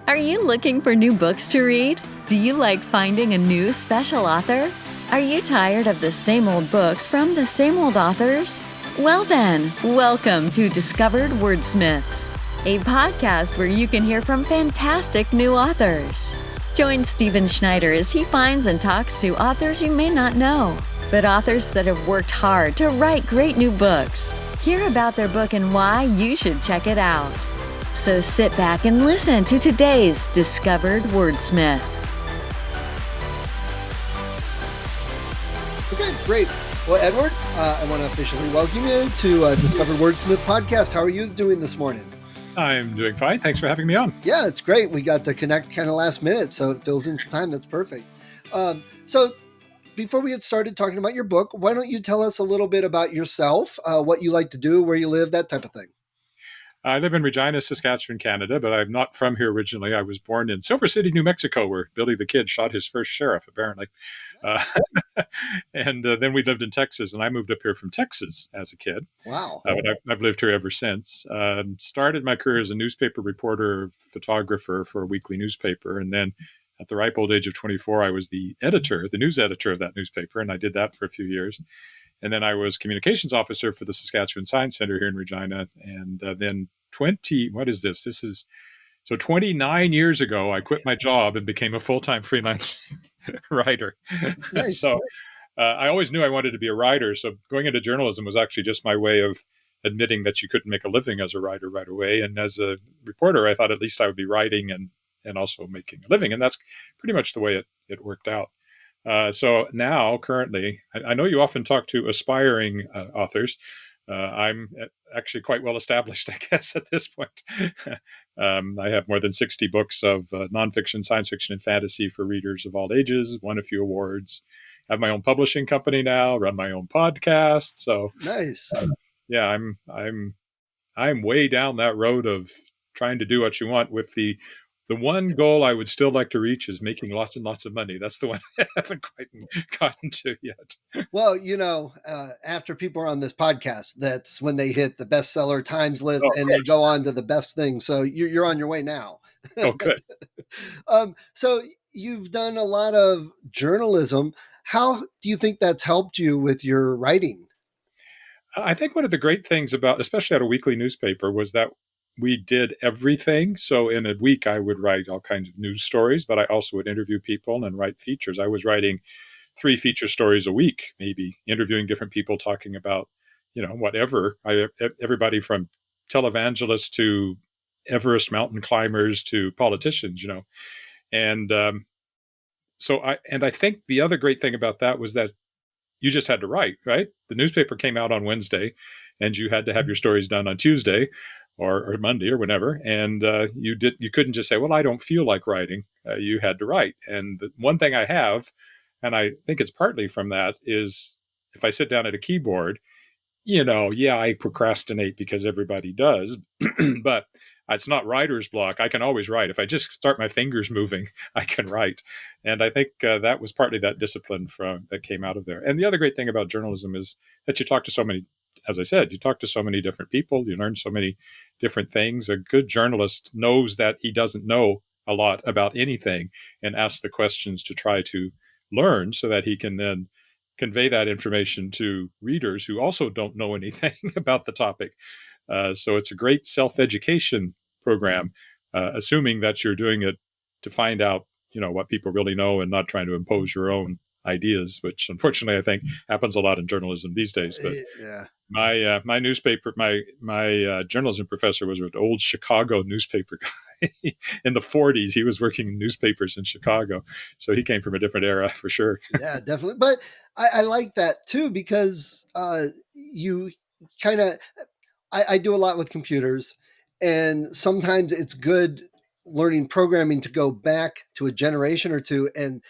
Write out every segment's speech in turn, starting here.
Are you looking for new books to read? Do you like finding a new special author? Are you tired of the same old books from the same old authors? Well then, welcome to Discovered Wordsmiths, a podcast where you can hear from fantastic new authors. Join Stephen Schneider as he finds and talks to authors you may not know, but authors that have worked hard to write great new books. Hear about their book and why you should check it out. So sit back and listen to today's Discovered Wordsmith. Okay, great. Well, Edward, I want to officially welcome you to Discovered Wordsmith podcast. How are you doing this morning? I'm doing fine. Thanks for having me on. Yeah, it's great. We got to connect kind of last minute, so it fills in some time. That's perfect. So before we get started talking about your book, why don't you tell us a little bit about yourself, what you like to do, where you live, that type of thing. I live in Regina, Saskatchewan, Canada, but I'm not from here originally. I was born in Silver City, New Mexico, where Billy the Kid shot his first sheriff, apparently. And then we lived in Texas, and I moved up here from Texas as a kid. Wow. But I've lived here ever since. Started my career as a newspaper reporter, photographer for a weekly newspaper, and then at the ripe old age of 24, I was the news editor of that newspaper, and I did that for a few years. And then I was communications officer for the Saskatchewan Science Center here in Regina. And then 29 years ago, I quit my job and became a full-time freelance writer. Nice. So I always knew I wanted to be a writer. So going into journalism was actually just my way of admitting that you couldn't make a living as a writer right away. And as a reporter, I thought at least I would be writing and also making a living. And that's pretty much the way it worked out. So now, currently, I know you often talk to aspiring authors. I'm actually quite well established, I guess, at this point. I have more than 60 books of nonfiction, science fiction, and fantasy for readers of all ages, won a few awards, have my own publishing company now, run my own podcast. So Nice. Yeah, I'm way down that road of trying to do what you want with the one goal I would still like to reach is making lots and lots of money. That's the one I haven't quite gotten to yet. Well, after people are on this podcast, that's when they hit the bestseller Times list and they go on to the best thing. So you're on your way now. Oh, good. So you've done a lot of journalism. How do you think that's helped you with your writing? I think one of the great things about, especially at a weekly newspaper, was that we did everything. So in a week, I would write all kinds of news stories, but I also would interview people and write features. I was writing 3 feature stories a week, maybe interviewing different people talking about, whatever. Everybody from televangelists to Everest mountain climbers to politicians, And I think the other great thing about that was that you just had to write, right? The newspaper came out on Wednesday and you had to have your stories done on Tuesday or Monday or whenever. And you couldn't just say, well, I don't feel like writing. You had to write. And the one thing I have, and I think it's partly from that, is if I sit down at a keyboard, I procrastinate because everybody does, but it's not writer's block. I can always write. If I just start my fingers moving, I can write. And I think that was partly that discipline that came out of there. And the other great thing about journalism is that you talk to so many, as I said, you talk to so many different people, you learn so many different things. A good journalist knows that he doesn't know a lot about anything and asks the questions to try to learn so that he can then convey that information to readers who also don't know anything about the topic. So it's a great self-education program, assuming that you're doing it to find out, what people really know and not trying to impose your own ideas, which unfortunately I think happens a lot in journalism these days. But yeah. My newspaper, my journalism professor was an old Chicago newspaper guy in the 40s. He was working in newspapers in Chicago. So he came from a different era for sure. Yeah, definitely. But I like that too, because you kind of, I do a lot with computers, and sometimes it's good learning programming to go back to a generation or two and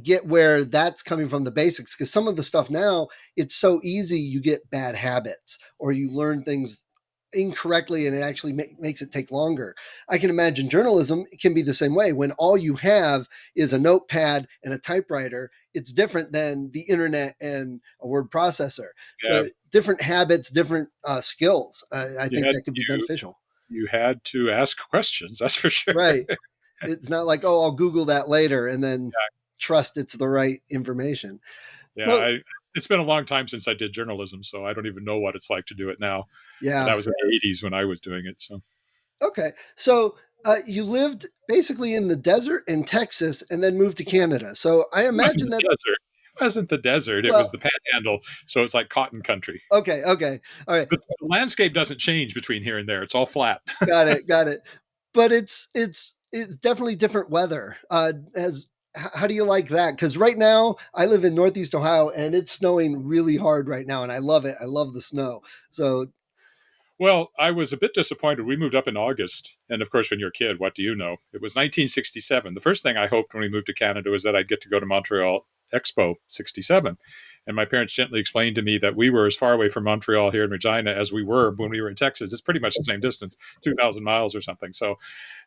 get where that's coming from, the basics. Because some of the stuff now, it's so easy, you get bad habits or you learn things incorrectly and it actually makes it take longer. I can imagine journalism can be the same way. When all you have is a notepad and a typewriter, it's different than the internet and a word processor. Yeah. So different habits, different skills. I think that could be beneficial. You had to ask questions, that's for sure. Right. It's not like, oh, I'll Google that later and then trust it's the right information. Yeah, So, it's been a long time since I did journalism, so I don't even know what it's like to do it now. And that yeah. was in the 80s when I was doing it. So Okay. So you lived basically in the desert in Texas and then moved to Canada. So I it wasn't imagine the that, desert. It wasn't the desert. It was well, the panhandle. So it's like cotton country. okay. Okay. All right. The landscape doesn't change between here and there. It's all flat. Got it. Got it. But it's definitely different weather. How do you like that? Because right now I live in Northeast Ohio and it's snowing really hard right now, and I love it. I love the snow. So Well, I was a bit disappointed. We moved up in August. And of course, when you're a kid, what do you know? It was 1967. The first thing I hoped when we moved to Canada was that I'd get to go to Montreal Expo 67. And my parents gently explained to me that we were as far away from Montreal here in Regina as we were when we were in Texas. It's pretty much the same distance, 2,000 miles or something. So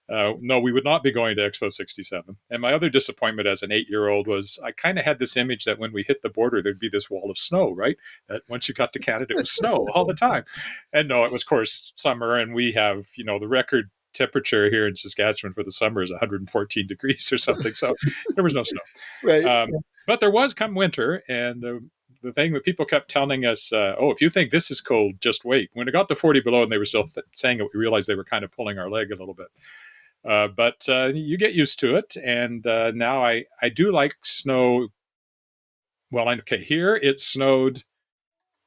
no, we would not be going to Expo 67. And my other disappointment as an 8-year-old was I kind of had this image that when we hit the border, there'd be this wall of snow, right? That once you got to Canada, it was snow all the time. And no, it was, of course, summer. And we have, the record temperature here in Saskatchewan for the summer is 114 degrees or something. So there was no snow. right. But there was come winter. And the thing that people kept telling us, oh, if you think this is cold, just wait. When it got to 40 below and they were still saying it, we realized they were kind of pulling our leg a little bit. But you get used to it. And now I do like snow. Well, okay, here it snowed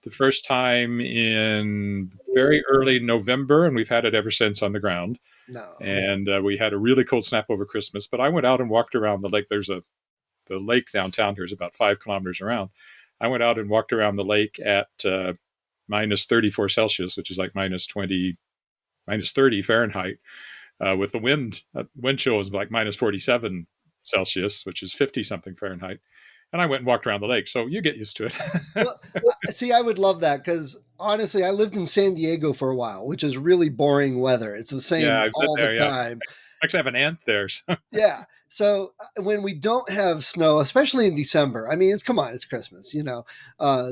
the first time in very early November, and we've had it ever since on the ground. No. And we had a really cold snap over Christmas. But I went out and walked around the lake. The lake downtown here is about 5 kilometers around. I went out and walked around the lake at minus 34 Celsius, which is like minus 30 Fahrenheit. With the wind chill was like minus 47 Celsius, which is 50 something Fahrenheit. And I went and walked around the lake. So you get used to it. Well, see, I would love that because honestly, I lived in San Diego for a while, which is really boring weather. It's the same Yeah, I've all been there, the yeah. time. I actually have an aunt there. So. Yeah. So when we don't have snow, especially in December, I mean, it's Christmas,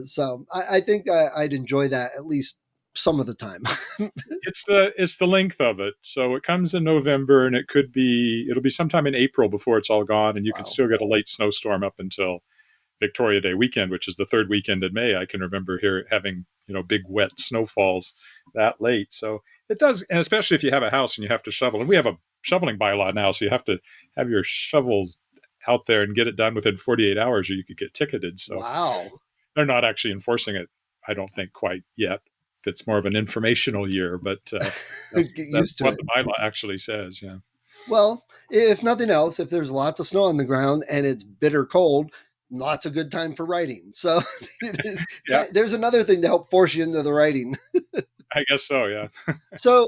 So I think I'd enjoy that at least some of the time. It's the length of it. So it comes in November, and it'll be sometime in April before it's all gone, and you can still get a late snowstorm up until Victoria Day weekend, which is the third weekend in May. I can remember here having big wet snowfalls that late. So it does, and especially if you have a house and you have to shovel. And we have a shoveling bylaw now, so you have to have your shovels out there and get it done within 48 hours, or you could get ticketed. So wow, they're not actually enforcing it, I don't think, quite yet. It's more of an informational year, but that's what the bylaw actually says. Yeah. Well, if nothing else, if there's lots of snow on the ground and it's bitter cold, lots of good time for writing. So yeah. There's another thing to help force you into the writing. I guess so, yeah. So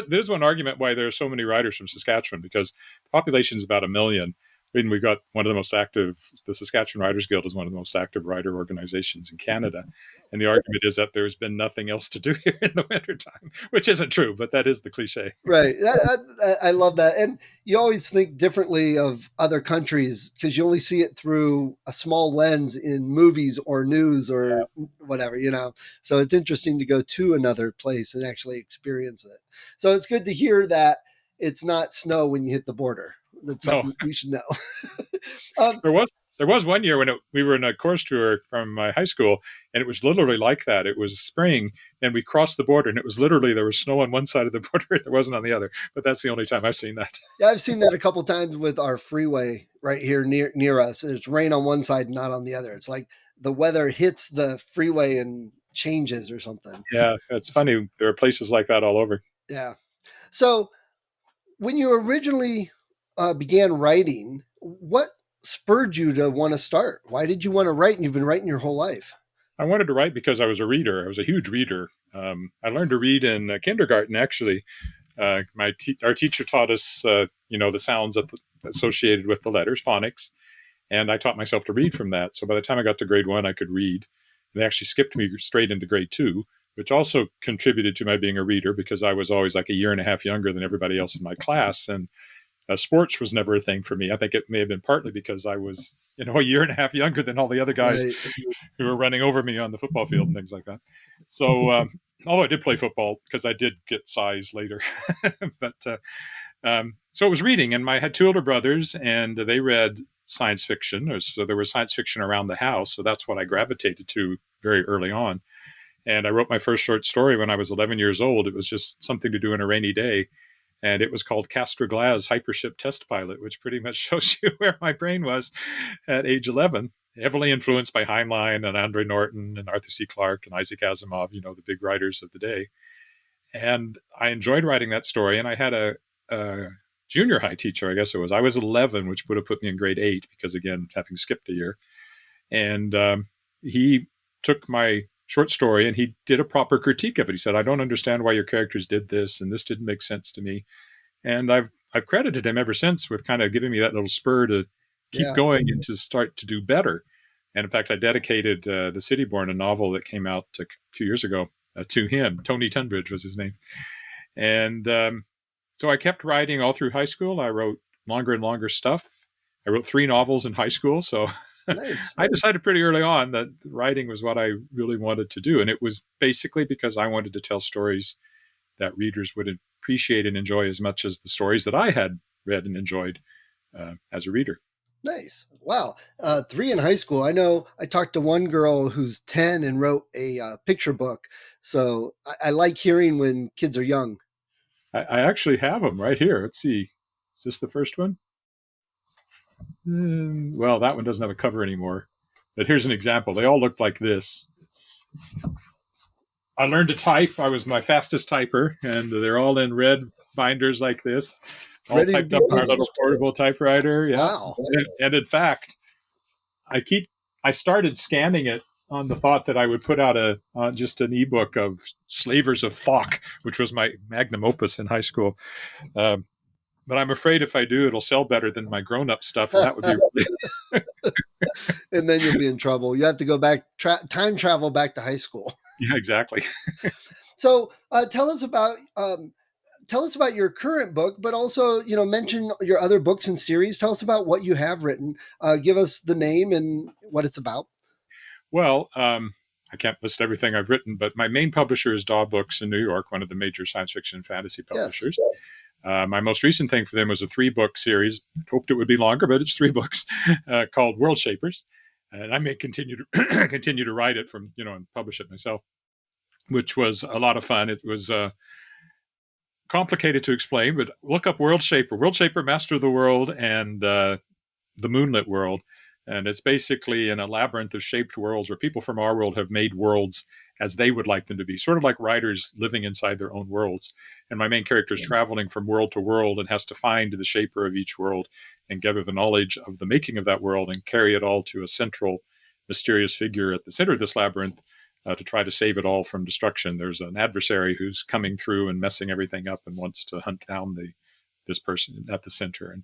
there's one argument why there are so many writers from Saskatchewan, because the population is about 1 million. And we've got one of the most active, the Saskatchewan Writers Guild is one of the most active writer organizations in Canada. And the argument is that there's been nothing else to do here in the wintertime, which isn't true, but that is the cliche. Right. I love that. And you always think differently of other countries because you only see it through a small lens in movies or news or whatever, So it's interesting to go to another place and actually experience it. So it's good to hear that it's not snow when you hit the border. That's something we should know. There was one year when we were in a course tour from my high school, and it was literally like that. It was spring, and we crossed the border, and it was literally there was snow on one side of the border, and there wasn't on the other. But that's the only time I've seen that. Yeah, I've seen that a couple of times with our freeway right here near us. It's rain on one side, not on the other. It's like the weather hits the freeway and changes or something. Yeah, it's funny. There are places like that all over. Yeah. So when you originally began writing, what spurred you to want to start? Why did you want to write? And you've been writing your whole life. I wanted to write because I was a reader. I was a huge reader. I learned to read in kindergarten, actually. Our teacher taught us, the sounds associated with the letters, phonics, and I taught myself to read from that. So by the time I got to grade 1, I could read. They actually skipped me straight into grade 2, which also contributed to my being a reader because I was always like a year and a half younger than everybody else in my class. And sports was never a thing for me. I think it may have been partly because I was, a year and a half younger than all the other guys who were running over me on the football field and things like that. So, although I did play football because I did get size later, but So it was reading, and I had two older brothers, and they read science fiction. So there was science fiction around the house. So that's what I gravitated to very early on. And I wrote my first short story when I was 11 years old. It was just something to do in a rainy day. And it was called Castor Glass Hypership Test Pilot, which pretty much shows you where my brain was at age 11, heavily influenced by Heinlein and Andre Norton and Arthur C. Clarke and Isaac Asimov, the big writers of the day. And I enjoyed writing that story. And I had a junior high teacher, I guess it was. I was 11, which would have put me in grade 8 because, again, having skipped a year. And he took my short story and he did a proper critique of it. He said, I don't understand why your characters did this, and this didn't make sense to me. And I've credited him ever since with kind of giving me that little spur to keep going and to start to do better. And in fact, I dedicated The City Born, a novel that came out a few years ago, to him. Tony Tunbridge was his name. And so I kept writing all through high school. I wrote longer and longer stuff. I wrote 3 novels in high school. So nice. I decided pretty early on that writing was what I really wanted to do. And it was basically because I wanted to tell stories that readers would appreciate and enjoy as much as the stories that I had read and enjoyed as a reader. Nice. Wow. 3 in high school. I know I talked to one girl who's 10 and wrote a picture book. So I like hearing when kids are young. I actually have them right here. Let's see. Is this the first one? Well, that one doesn't have a cover anymore. But here's an example. They all look like this. I learned to type. I was my fastest typer, and they're all in red binders like this, all ready typed up on our little portable typewriter. Yeah. Wow. And in fact, I started scanning it on the thought that I would put out just an ebook of Slavers of Thok, which was my magnum opus in high school. But I'm afraid if I do, it'll sell better than my grown-up stuff, and that would be really... And then you'll be in trouble. You have to go back, time travel back to high school. Yeah, exactly. So tell us about your current book, but also, mention your other books and series. Tell us about what you have written. Give us the name and what it's about. Well, I can't list everything I've written, but my main publisher is Daw Books in New York, one of the major science fiction and fantasy publishers. Yes. My most recent thing for them was a 3-book series. I hoped it would be longer, but it's 3 books called World Shapers. And I may continue to write it and publish it myself, which was a lot of fun. It was complicated to explain, but look up World Shaper, Master of the World, and the Moonlit World. And it's basically in a labyrinth of shaped worlds where people from our world have made worlds as they would like them to be, sort of like writers living inside their own worlds. And my main character is traveling from world to world and has to find the shaper of each world and gather the knowledge of the making of that world and carry it all to a central mysterious figure at the center of this labyrinth to try to save it all from destruction. There's an adversary who's coming through and messing everything up and wants to hunt down this person at the center. And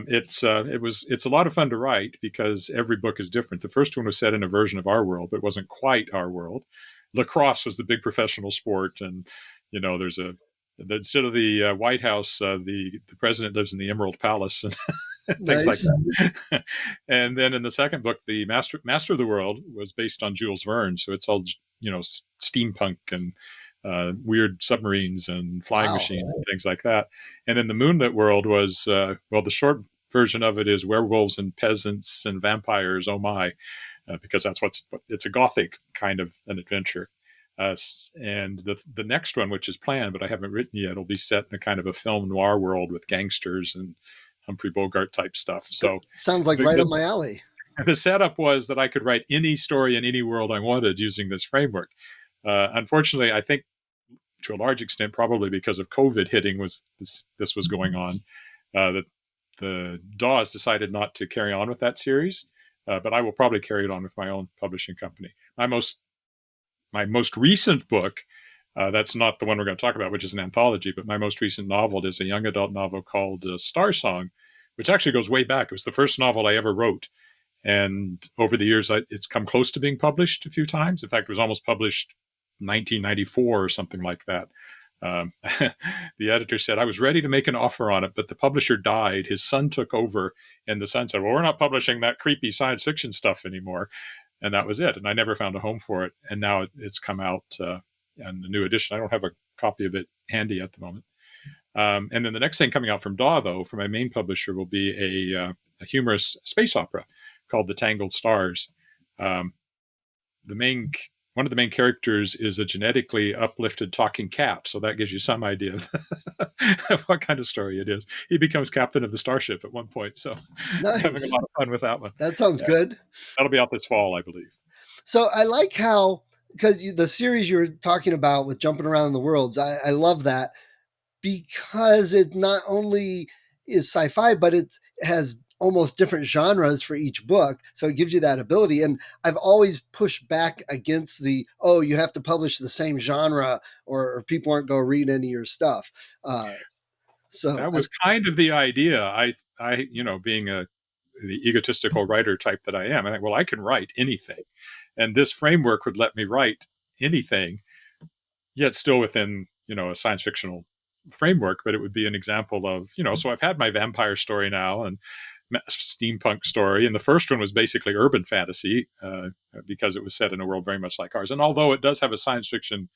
it's a lot of fun to write because every book is different. The first one was set in a version of our world, but it wasn't quite our world. Lacrosse was the big professional sport, and there's instead of the White House, the president lives in the Emerald Palace and things like that. And then in the second book, the Master of the World was based on Jules Verne, so it's all steampunk and weird submarines and flying machines and things like that. And then the Moonlit World was, the short version of it is werewolves and peasants and vampires, oh my, because it's a gothic kind of an adventure. And the next one, which is planned, but I haven't written yet, will be set in a kind of a film noir world with gangsters and Humphrey Bogart type stuff. So sounds like right up my alley. The setup was that I could write any story in any world I wanted using this framework. Unfortunately, I think to a large extent, probably because of COVID hitting, this was going on, that the Daws decided not to carry on with that series, but I will probably carry it on with my own publishing company. My most recent book, that's not the one we're going to talk about, which is an anthology, but my most recent novel is a young adult novel called Star Song, which actually goes way back. It was the first novel I ever wrote. And over the years, it's come close to being published a few times. In fact, it was almost published 1994 or something like that. The editor said, I was ready to make an offer on it, but the publisher died. His son took over, and the son said, well, we're not publishing that creepy science fiction stuff anymore. And that was it. And I never found a home for it. And now it's come out in the new edition. I don't have a copy of it handy at the moment. And then the next thing coming out from DAW, though, from my main publisher, will be a humorous space opera called The Tangled Stars. Um, one of the main characters is a genetically uplifted talking cat, so that gives you some idea of what kind of story it is. He becomes captain of the starship at one point, so I'm having a Nice. lot of fun with that one. That sounds good. That'll be out this fall, I believe. So I like how, because the series you were talking about with jumping around in the worlds, I love that, because it not only is sci-fi, but it has almost different genres for each book. So it gives you that ability. And I've always pushed back against you have to publish the same genre or people aren't going to read any of your stuff. So that was kind of the idea. I being the egotistical writer type that I am, I think, well, I can write anything. And this framework would let me write anything, yet still within, a science fictional framework, but it would be an example of, so I've had my vampire story now and steampunk story. And the first one was basically urban fantasy because it was set in a world very much like ours. And although it does have a science fiction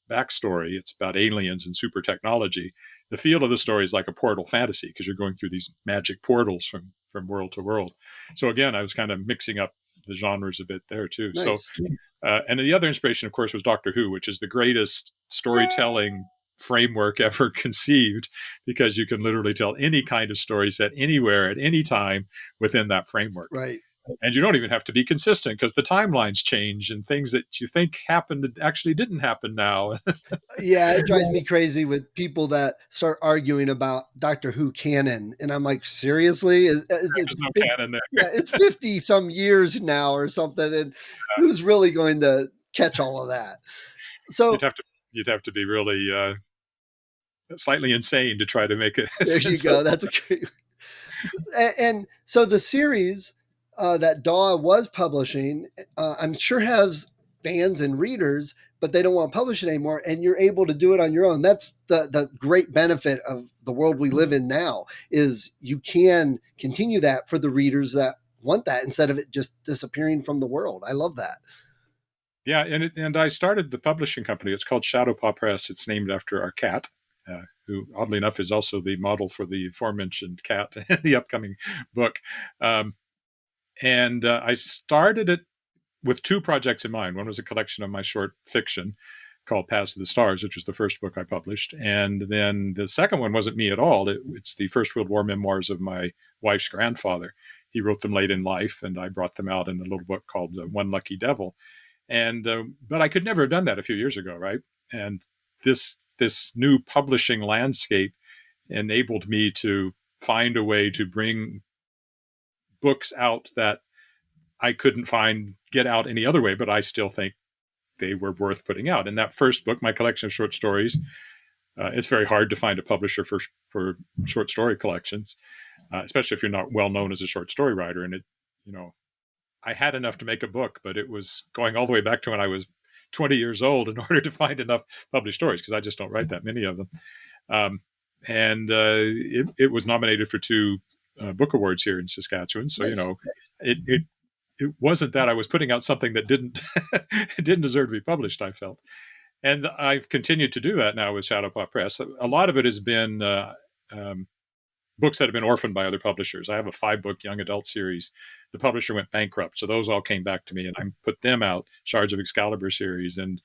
backstory, it's about aliens and super technology, the feel of the story is like a portal fantasy because you're going through these magic portals from world to world. So again, I was kind of mixing up the genres a bit there too. Nice. So, and the other inspiration, of course, was Doctor Who, which is the greatest storytelling framework ever conceived, because you can literally tell any kind of story set anywhere at any time within that framework. Right. And you don't even have to be consistent because the timelines change and things that you think happened actually didn't happen now. Yeah, it drives me crazy with people that start arguing about Doctor Who canon. And I'm like, seriously? There's no canon there. Yeah, it's 50 some years now or something. And who's really going to catch all of that? So you'd have to be really slightly insane to try to make it. There you go. That's a great. And so the series that DAW was publishing, I'm sure has fans and readers, but they don't want to publish it anymore. And you're able to do it on your own. That's the great benefit of the world we live in now, is you can continue that for the readers that want that instead of it just disappearing from the world. I love that. Yeah, and I started the publishing company. It's called Shadowpaw Press. It's named after our cat, who, oddly enough, is also the model for the aforementioned cat in the upcoming book. And I started it with two projects in mind. One was a collection of my short fiction called Paths to the Stars, which was the first book I published. And then the second one wasn't me at all. It's the First World War memoirs of my wife's grandfather. He wrote them late in life, and I brought them out in a little book called One Lucky Devil. And but I could never have done that a few years ago, right? And this new publishing landscape enabled me to find a way to bring books out that I couldn't get out any other way, but I still think they were worth putting out. And that first book, my collection of short stories, it's very hard to find a publisher for short story collections, especially if you're not well known as a short story writer. And I had enough to make a book, but it was going all the way back to when I was 20 years old in order to find enough published stories, because I just don't write that many of them. It was nominated for 2 book awards here in Saskatchewan. So, it wasn't that I was putting out something that didn't deserve to be published, I felt. And I've continued to do that now with Shadowpaw Press. A lot of it has been books that have been orphaned by other publishers. I have a 5-book young adult series. The publisher went bankrupt, so those all came back to me, and I put them out. Shards of Excalibur series, and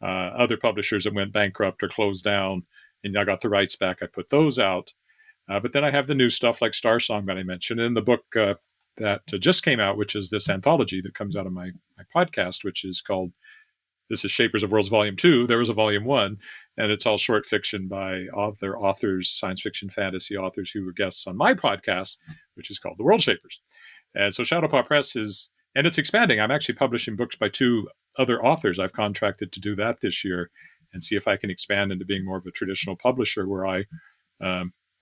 other publishers that went bankrupt or closed down, and I got the rights back. I put those out. But then I have the new stuff like Star Song that I mentioned, and the book that just came out, which is this anthology that comes out of my podcast, which is called This is Shapers of Worlds Volume 2. There was a Volume 1, and it's all short fiction by other authors, science fiction, fantasy authors who were guests on my podcast, which is called The World Shapers. And so Shadowpaw Press and it's expanding. I'm actually publishing books by 2 other authors. I've contracted to do that this year and see if I can expand into being more of a traditional publisher where I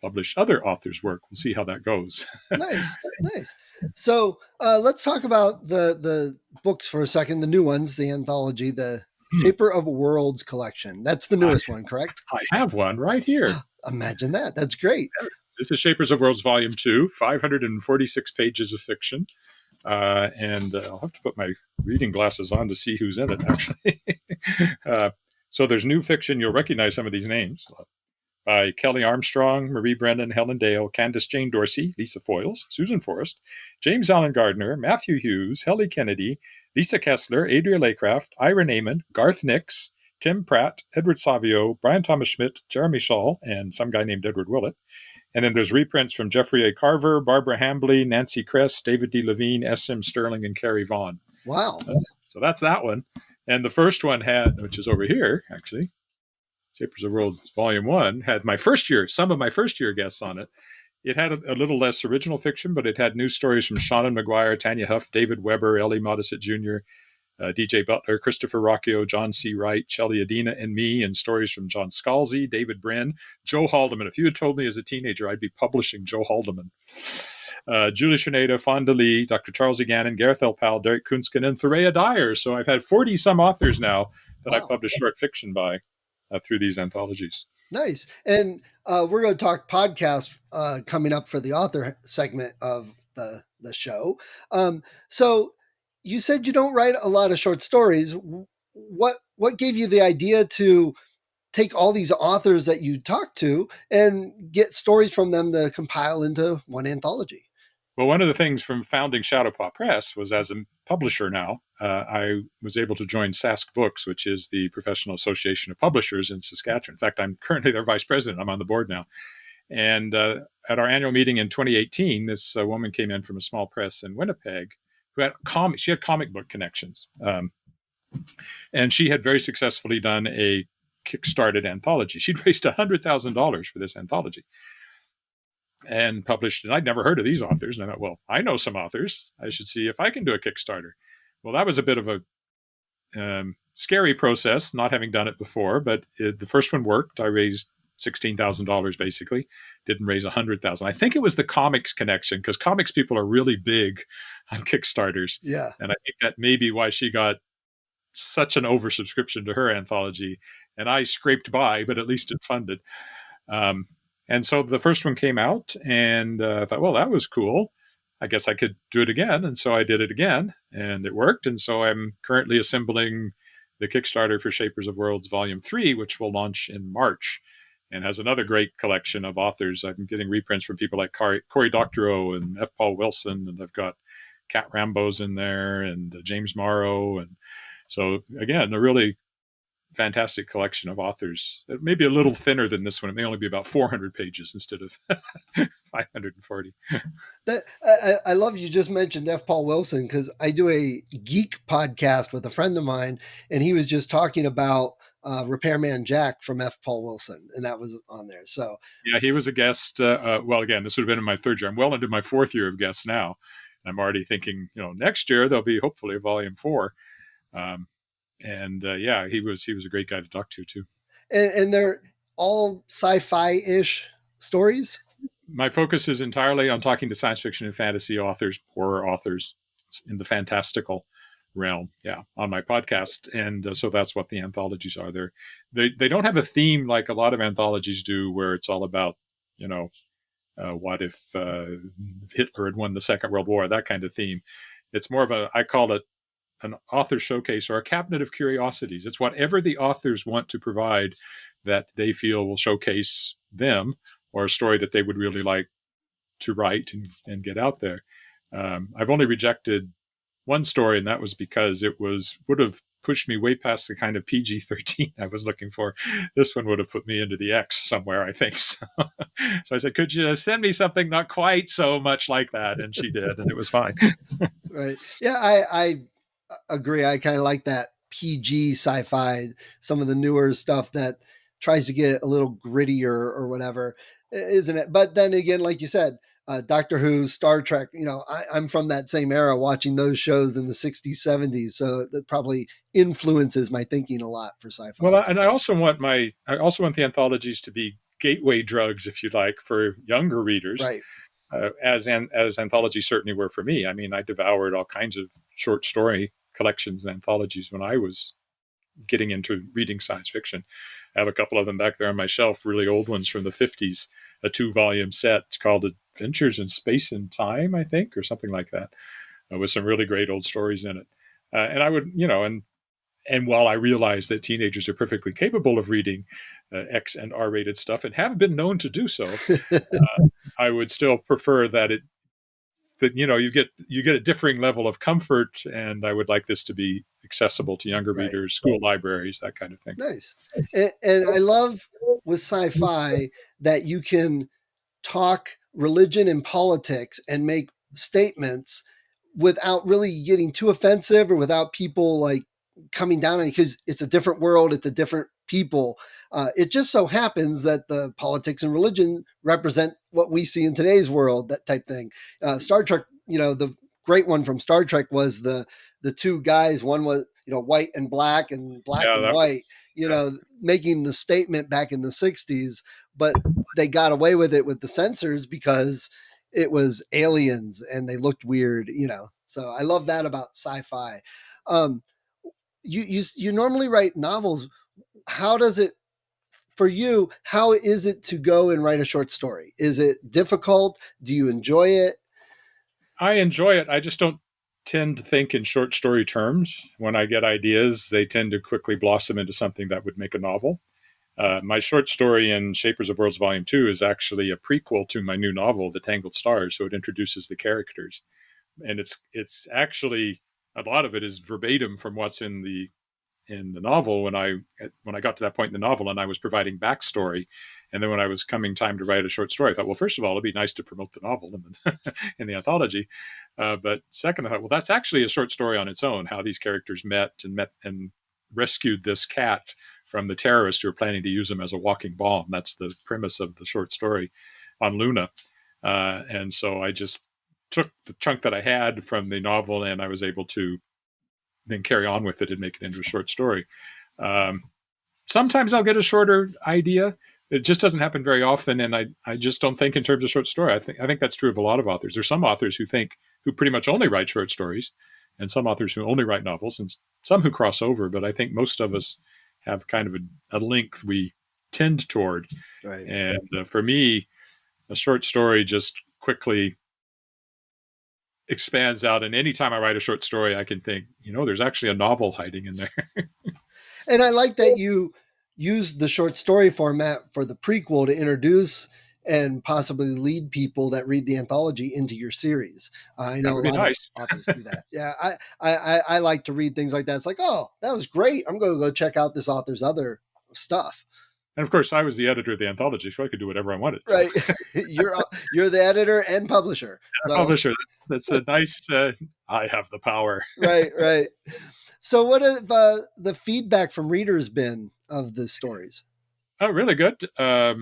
publish other authors' work. We'll see how that goes. Nice. So let's talk about the books for a second, the new ones, the anthology, the Shaper of Worlds collection. That's the newest one, correct? I have one right here. Imagine that. That's great. This is Shapers of Worlds Volume 2, 546 pages of fiction. And I'll have to put my reading glasses on to see who's in it, actually. So there's new fiction. You'll recognize some of these names. by Kelly Armstrong, Marie Brennan, Helen Dale, Candace Jane Dorsey, Lisa Foyles, Susan Forrest, James Allen Gardner, Matthew Hughes, Helly Kennedy, Lisa Kessler, Adria Laycraft, Ira Naiman, Garth Nix, Tim Pratt, Edward Savio, Brian Thomas Schmidt, Jeremy Shaw, and some guy named Edward Willett. And then there's reprints from Jeffrey A. Carver, Barbara Hambley, Nancy Kress, David D. Levine, S.M. Sterling, and Carrie Vaughn. Wow. So that's that one. And the first one had, which is over here, actually, Shapers of World Volume 1, had some of my first year guests on it. It had a little less original fiction, but it had news stories from Shannon McGuire, Tanya Huff, David Weber, Ellie Modisett Jr., DJ Butler, Christopher Rocchio, John C. Wright, Shelley Adina, and me, and stories from John Scalzi, David Brin, Joe Haldeman. If you had told me as a teenager I'd be publishing Joe Haldeman. Julie Sheneda, Fonda Lee, Dr. Charles E. Gannon, Gareth L. Powell, Derek Kunskin, and Thoraya Dyer. So I've had 40-some authors now that I've published short fiction by through these anthologies. Nice. And we're going to talk podcast coming up for the author segment of the show. So you said you don't write a lot of short stories. What gave you the idea to take all these authors that you talk to and get stories from them to compile into one anthology? Well, one of the things from founding Shadowpaw Press was, as a publisher now, I was able to join SASC Books, which is the Professional Association of Publishers in Saskatchewan. In fact, I'm currently their vice president. I'm on the board now. And at our annual meeting in 2018, this woman came in from a small press in Winnipeg who had she had comic book connections. And she had very successfully done a Kickstarted anthology. She'd raised $100,000 for this anthology and published, and I'd never heard of these authors. And I thought, well, I know some authors. I should see if I can do a Kickstarter. Well, that was a bit of a scary process, not having done it before, but the first one worked. I raised $16,000 basically, didn't raise $100,000. I think it was the comics connection, because comics people are really big on Kickstarters. Yeah. And I think that may be why she got such an oversubscription to her anthology. And I scraped by, but at least it funded. And so the first one came out, and I thought, well, that was cool. I guess I could do it again. And so I did it again, and it worked. And so I'm currently assembling the Kickstarter for Shapers of Worlds Volume 3, which will launch in March, and has another great collection of authors. I'm getting reprints from people like Cory Doctorow and F. Paul Wilson, and I've got Kat Rambo's in there, and James Morrow. And so, again, a really fantastic collection of authors. It may be a little thinner than this one. It may only be about 400 pages instead of 540. I love you just mentioned F. Paul Wilson, because I do a geek podcast with a friend of mine, and he was just talking about Repairman Jack from F. Paul Wilson, and that was on there. So yeah, he was a guest. Well, again, this would have been in my third year. I'm well into my fourth year of guests now. I'm already thinking, next year there'll be hopefully a volume 4. Yeah, he was a great guy to talk to too. And they're all sci-fi-ish stories? My focus is entirely on talking to science fiction and fantasy authors, horror authors in the fantastical realm, on my podcast. And so that's what the anthologies are. They don't have a theme like a lot of anthologies do, where it's all about, what if Hitler had won the Second World War, that kind of theme. It's more of I call it an author showcase, or a cabinet of curiosities. It's whatever the authors want to provide that they feel will showcase them, or a story that they would really like to write and get out there. I've only rejected one story, and that was because it would have pushed me way past the kind of PG-13 I was looking for. This one would have put me into the X somewhere, I think. So I said, could you send me something not quite so much like that? And she did, and it was fine. Right. Yeah, I agree. I kind of like that PG sci-fi, some of the newer stuff that tries to get a little grittier or whatever, isn't it? But then again, like you said, Doctor Who, Star Trek, I'm from that same era, watching those shows in the 60s, 70s. So that probably influences my thinking a lot for sci-fi. Well, and I also want the anthologies to be gateway drugs, if you like, for younger readers. Right. As anthologies certainly were for me. I mean, I devoured all kinds of short story collections and anthologies when I was getting into reading science fiction. I have a couple of them back there on my shelf, really old ones from the 50s, a 2-volume set called Adventures in Space and Time, I think, or something like that, with some really great old stories in it. And I would, And while I realize that teenagers are perfectly capable of reading X and R-rated stuff and have been known to do so, I would still prefer that you get a differing level of comfort, and I would like this to be accessible to younger Right. readers, school libraries, that kind of thing. Nice. And I love with sci-fi that you can talk religion and politics and make statements without really getting too offensive or without people like coming down on you, because it's a different world, it's a different people. It just so happens that the politics and religion represent what we see in today's world, that type thing. Star Trek, the great one from Star Trek was the two guys. One was white and black and black and white. Making the statement back in the 60s, but they got away with it with the censors because it was aliens and they looked weird, So I love that about sci-fi. You normally write novels. How does it for you? How is it to go and write a short story? Is it difficult? Do you enjoy it? I enjoy it. I just don't tend to think in short story terms. When I get ideas, they tend to quickly blossom into something that would make a novel. My short story in Shapers of Worlds Volume 2 is actually a prequel to my new novel, The Tangled Stars, so it introduces the characters. And it's actually, a lot of it is verbatim from what's in the novel when I got to that point in the novel and I was providing backstory. And then when I was coming time to write a short story, I thought, well, first of all, it'd be nice to promote the novel in the anthology. But second, I thought, well, that's actually a short story on its own, how these characters met and rescued this cat from the terrorists who were planning to use him as a walking bomb. That's the premise of the short story on Luna. And so I just took the chunk that I had from the novel and I was able to then carry on with it and make it into a short story. Sometimes I'll get a shorter idea. It just doesn't happen very often, and I just don't think in terms of short story. I think that's true of a lot of authors. There's some authors who pretty much only write short stories, and some authors who only write novels, and some who cross over. But I think most of us have kind of a length we tend toward. Right. And for me, a short story just quickly expands out, and anytime I write a short story I can think, there's actually a novel hiding in there. And I like that you use the short story format for the prequel to introduce and possibly lead people that read the anthology into your series. I know a lot of authors do that. Yeah, I like to read things like that. It's like, oh, that was great, I'm going to go check out this author's other stuff. And of course, I was the editor of the anthology, so I could do whatever I wanted. Right. You're the editor and publisher. So. Publisher. That's a nice, I have the power. Right. So what have the feedback from readers been of the stories? Oh, really good. As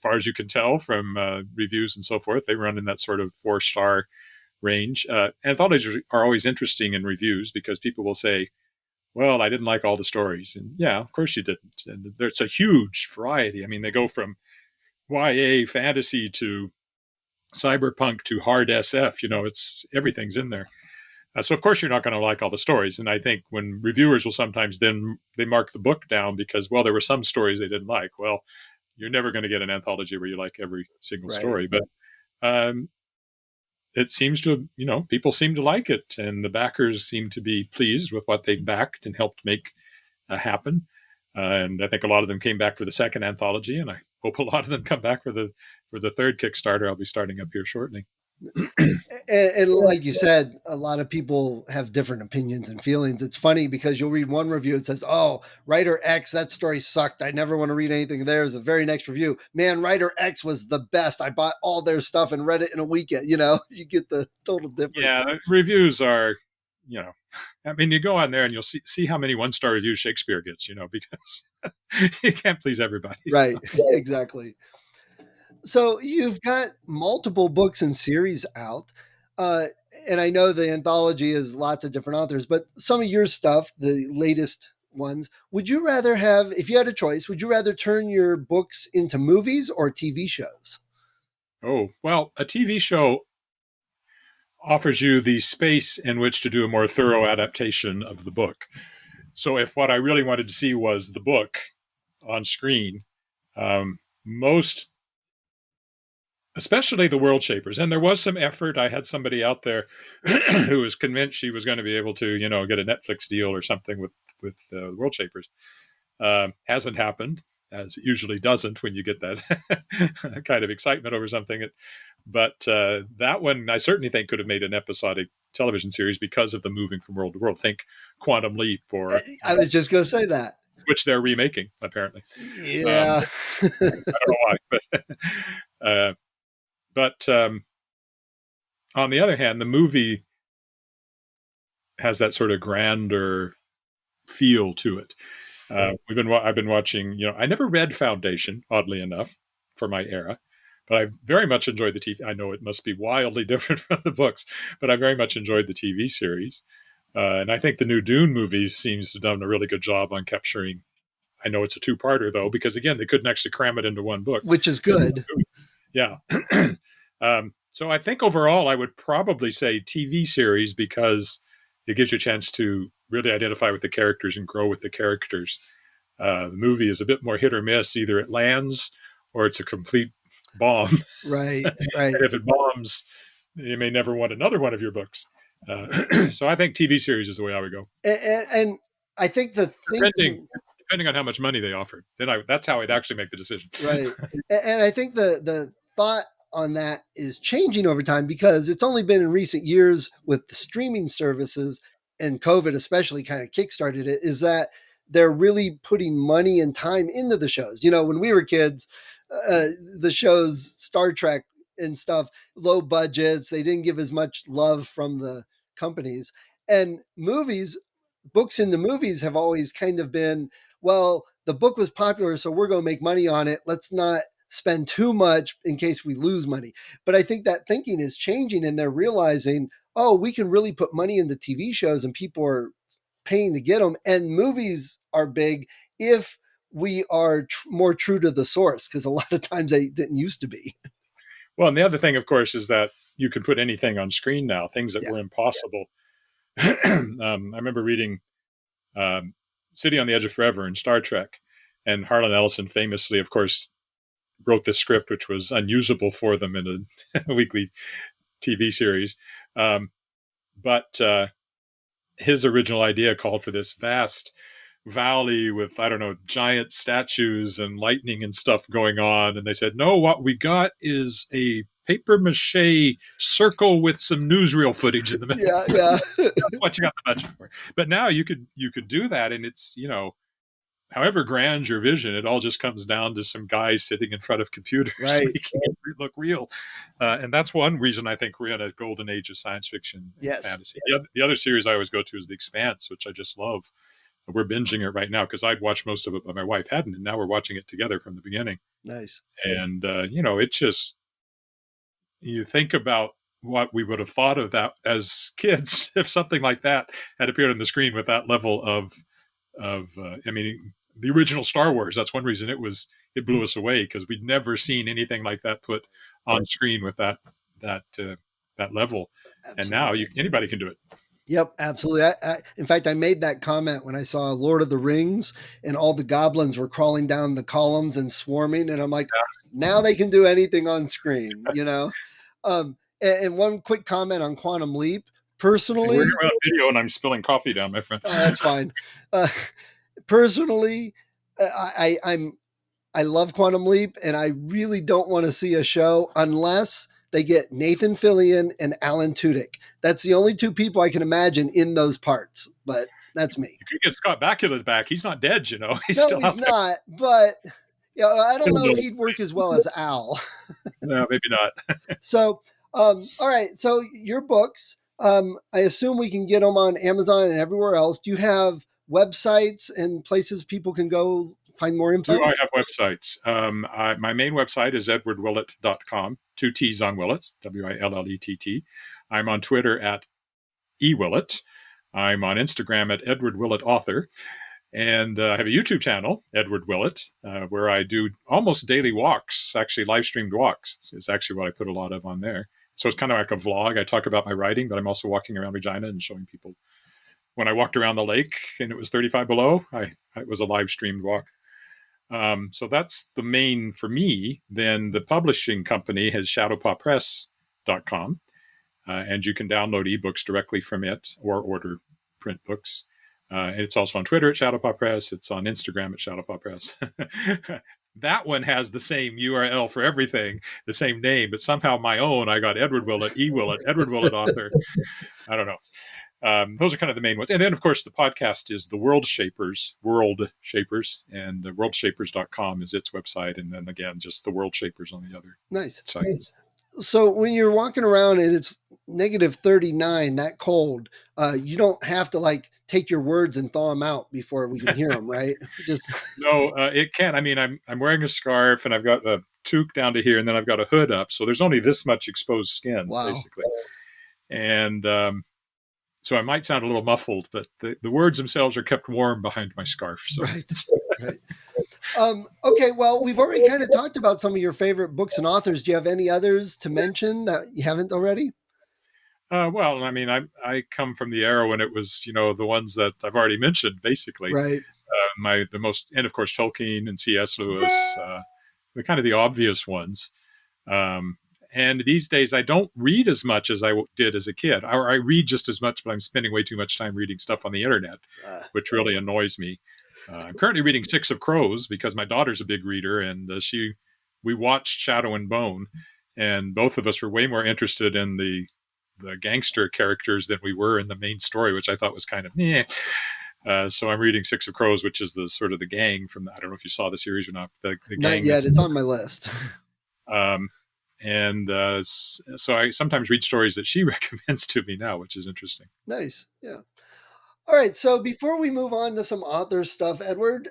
far as you can tell from reviews and so forth, they run in that sort of 4-star range. Anthologies are always interesting in reviews because people will say, well, I didn't like all the stories. And yeah, of course you didn't. And there's a huge variety. I mean, they go from YA fantasy to cyberpunk to hard SF. It's everything's in there. So of course you're not going to like all the stories. And I think when reviewers will sometimes then they mark the book down because, well, there were some stories they didn't like. Well, you're never going to get an anthology where you like every single story. But it seems to, people seem to like it, and the backers seem to be pleased with what they backed and helped make happen. And I think a lot of them came back for the second anthology, and I hope a lot of them come back for the third Kickstarter I'll be starting up here shortly. And like you said, a lot of people have different opinions and feelings. It's funny because you'll read one review that says, oh, writer X, that story sucked, I never want to read anything theirs. The very next review, man, writer X was the best, I bought all their stuff and read it in a weekend. You get the total difference. Yeah, reviews are, I mean, you go on there and you'll see how many 1-star reviews Shakespeare gets, because you can't please everybody. Right, so. Exactly. So you've got multiple books and series out. And I know the anthology is lots of different authors, but some of your stuff, the latest ones, would you rather have, if you had a choice, would you rather turn your books into movies or TV shows? Oh, well, a TV show offers you the space in which to do a more thorough adaptation of the book. So if what I really wanted to see was the book on screen, most especially the world shapers. And there was some effort. I had somebody out there who was convinced she was going to be able to, get a Netflix deal or something with the world shapers. Hasn't happened, as it usually doesn't when you get that kind of excitement over something. But that one, I certainly think, could have made an episodic television series because of the moving from world to world. Think Quantum Leap, or I was just going to say that. which they're remaking, apparently. Yeah. I don't know why, but on the other hand, the movie has that sort of grander feel to it. I've been watching. I never read Foundation, oddly enough, for my era, but I very much enjoyed the TV. I know it must be wildly different from the books, but I very much enjoyed the TV series. And I think the new Dune movie seems to have done a really good job on capturing. I know it's a two-parter, though, because, again, they couldn't actually cram it into one book. Which is good. Yeah. So I think overall I would probably say TV series, because it gives you a chance to really identify with the characters and grow with the characters. The movie is a bit more hit or miss. Either it lands or it's a complete bomb. Right. And if it bombs, you may never want another one of your books. So I think TV series is the way I would go. And I think the thinking, depending on how much money they offered, then that's how I'd actually make the decision. Right. And I think the thought on that is changing over time, because it's only been in recent years with the streaming services, and COVID especially kind of kickstarted it, is that they're really putting money and time into the shows. When we were kids, the shows, Star Trek and stuff, low budgets, they didn't give as much love from the companies. And books into movies have always kind of been, well, the book was popular, so we're going to make money on it. Let's not spend too much in case we lose money. But I think that thinking is changing, and they're realizing, oh, we can really put money into TV shows and people are paying to get them. And movies are big if we are more true to the source, because a lot of times they didn't used to be. Well, and the other thing, of course, is that you can put anything on screen now, things that were impossible. I remember reading City on the Edge of Forever in Star Trek, and Harlan Ellison famously, of course, wrote the script, which was unusable for them in a weekly TV series. But his original idea called for this vast valley with, I don't know, giant statues and lightning and stuff going on. And they said, no, what we got is a paper mache circle with some newsreel footage in the middle. Yeah. That's what you got the budget for. But now you could do that, and it's, however grand your vision, it all just comes down to some guys sitting in front of computers making it look real. And that's one reason I think we're in a golden age of science fiction and fantasy. Yes. The other series I always go to is The Expanse, which I just love. We're binging it right now because I'd watched most of it, but my wife hadn't, and now we're watching it together from the beginning. Nice. And, it's just, you think about what we would have thought of that as kids if something like that had appeared on the screen with that level of the original Star Wars. That's one reason it blew us away, because we'd never seen anything like that put on screen with that level. Absolutely. And now anybody can do it. Yep, absolutely. In fact, I made that comment when I saw Lord of the Rings and all the goblins were crawling down the columns and swarming. And I'm like, now they can do anything on screen, And one quick comment on Quantum Leap. Personally, we're on video and I'm spilling coffee down, my friend. Oh, that's fine. Personally, I love Quantum Leap, and I really don't want to see a show unless they get Nathan Fillion and Alan Tudyk. That's the only two people I can imagine in those parts, but that's me. You could get Scott Bakula back. He's not dead, He's not, but I don't know if he'd work as well as Al. No, maybe not. So, all right. So your books, I assume we can get them on Amazon and everywhere else. Do you have websites and places people can go find more info? I have websites. My main website is edwardwillett.com, 2 T's on Willett, Willett. I'm on Twitter at @ewillett. I'm on Instagram at Edward Willett Author. And I have a YouTube channel, Edward Willett, where I do almost daily walks, actually live streamed walks. It's actually what I put a lot of on there. So it's kind of like a vlog. I talk about my writing, but I'm also walking around Regina and showing people. When I walked around the lake and it was 35 below, it was a live streamed walk. So that's the main for me. Then the publishing company has shadowpawpress.com, and you can download ebooks directly from it or order print books. And it's also on Twitter at shadowpawpress. It's on Instagram at shadowpawpress. That one has the same URL for everything, the same name, but somehow my own, I got Edward Willett, Willett, Edward Willett author. I don't know. Those are kind of the main ones. And then, of course, the podcast is the World Shapers, and worldshapers.com is its website. And then again, just the World Shapers on the other site. Nice. So when you're walking around and it's -39, that cold, you don't have to like take your words and thaw them out before we can hear them, right? No, it can. I mean, I'm wearing a scarf and I've got a toque down to here, and then I've got a hood up, so there's only this much exposed skin, basically. And so I might sound a little muffled, but the words themselves are kept warm behind my scarf. So. Right. Okay, well, we've already kind of talked about some of your favorite books and authors. Do you have any others to mention that you haven't already? Well, I mean, I come from the era when it was, the ones that I've already mentioned, basically. Right. And of course, Tolkien and C.S. Lewis, the kind of the obvious ones. And these days, I don't read as much as I did as a kid. Or I read just as much, but I'm spending way too much time reading stuff on the internet, which really annoys me. I'm currently reading Six of Crows because my daughter's a big reader, and we watched Shadow and Bone, and both of us were way more interested in the gangster characters than we were in the main story, which I thought was kind of so I'm reading Six of Crows, which is the sort of the gang from I don't know if you saw the series or not. The gang not yet. It's on my list. So I sometimes read stories that she recommends to me now, which is interesting. Nice. Yeah. All right. So before we move on to some author stuff, Edward,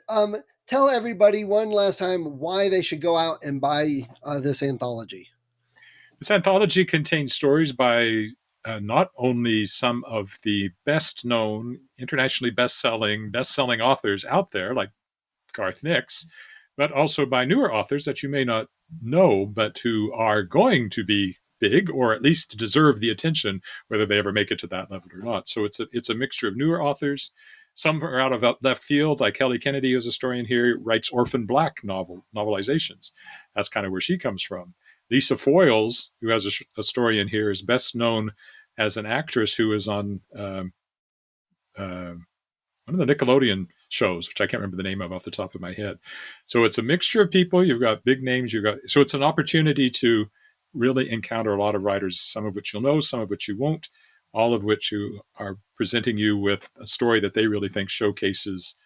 tell everybody one last time why they should go out and buy this anthology. This anthology contains stories by not only some of the best-known, internationally best-selling authors out there, like Garth Nix, but also by newer authors that you may not know, but who are going to be big, or at least deserve the attention, whether they ever make it to that level or not. So it's a mixture of newer authors. Some are out of left field, like Kelly Kennedy, who's a historian here, writes orphan black novelizations. That's kind of where she comes from. Lisa Foyles, who has a story in here, is best known as an actress who is on one of the Nickelodeon shows, which I can't remember the name of off the top of my head. So it's a mixture of people. You've got big names. So it's an opportunity to really encounter a lot of writers, some of which you'll know, some of which you won't, all of which who are presenting you with a story that they really think showcases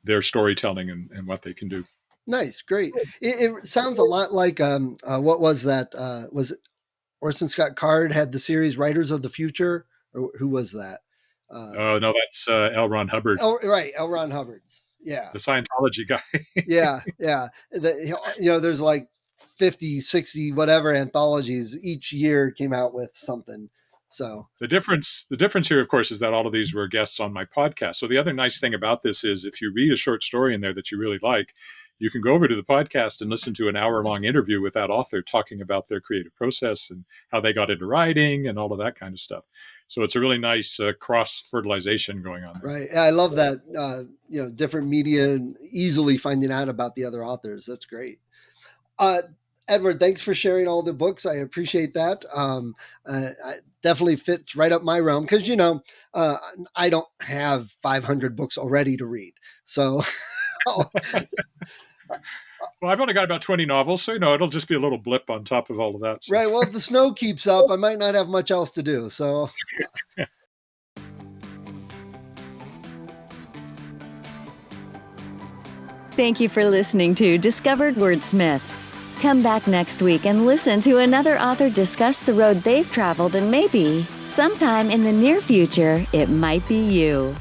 their storytelling and what they can do. Nice. Great. It sounds a lot like, what was that? Was it Orson Scott Card had the series Writers of the Future? Or who was that? No, that's L. Ron Hubbard. Oh, right. L. Ron Hubbard's. Yeah. The Scientology guy. Yeah. There's like 50, 60, whatever anthologies each year came out with something. So the difference here, of course, is that all of these were guests on my podcast. So the other nice thing about this is if you read a short story in there that you really like, you can go over to the podcast and listen to an hour-long interview with that author talking about their creative process and how they got into writing and all of that kind of stuff. So it's a really nice cross-fertilization going on there. Right. I love that, different media and easily finding out about the other authors. That's great. Edward, thanks for sharing all the books. I appreciate that. It definitely fits right up my realm because, I don't have 500 books already to read. So... Well, I've only got about 20 novels, so, it'll just be a little blip on top of all of that. So. Right. Well, if the snow keeps up, I might not have much else to do. So. Thank you for listening to Discovered Wordsmiths. Come back next week and listen to another author discuss the road they've traveled, and maybe, sometime in the near future, it might be you.